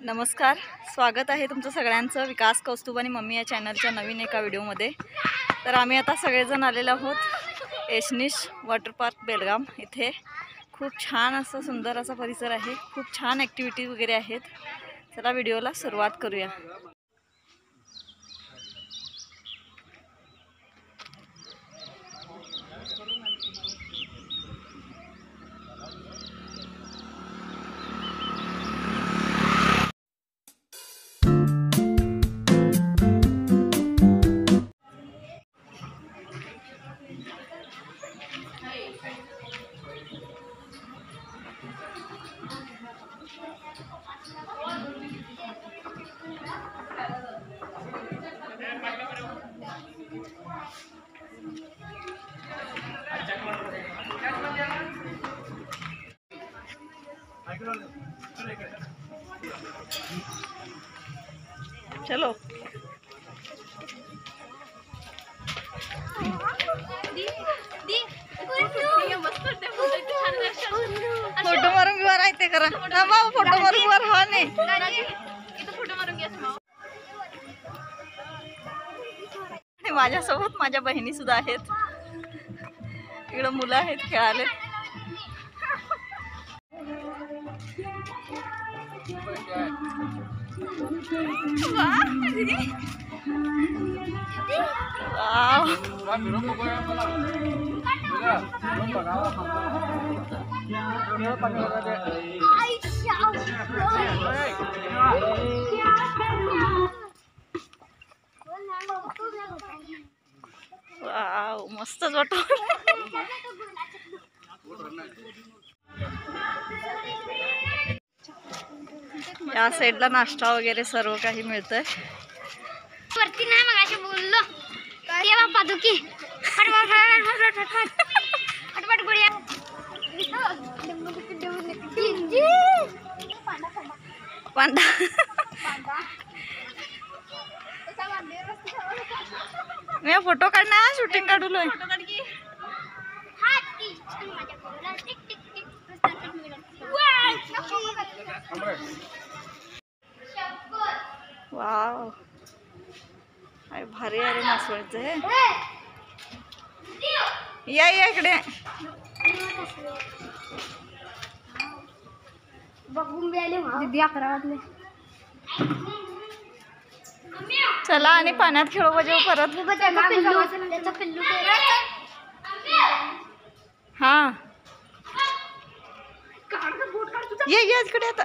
नमस्कार, स्वागत आहे तुमचं सगळ्यांचं विकास कौस्तुभ आणि मम्मी या चॅनलच्या नवीन एका व्हिडिओमध्ये। तर आम्ही आता सगळेजण आलेलो आहोत एशनीश वॉटर पार्क बेलगाम। इथे खूप छान असं सुंदर असा परिसर आहे, खूप छान ॲक्टिव्हिटी वगैरे आहेत। चला व्हिडिओला सुरुवात करूया। चलो फोटो मारून घेऊ राहते करा फोटो मारून वर हा नाही फोटो मारून घ्या। माझ्यासोबत माझ्या बहिणी सुद्धा आहेत, इकडे मुलं आहेत खेळाले। वाव, मस्तच वाटतं। या साईडला नाश्ता वगैरे सर्व काही मिळतंय। वरती नाही मग असे बोललो ते बाप्पा दुखी फटफट गुडिया पांडा मी फोटो काढणार, शूटिंग काढूलोय। वाव, अरे भारी आहे रे मासवळीचं हे। या इकडे चला आणि पाण्यात खेळू बजाव परत। हा ये इकडे आता।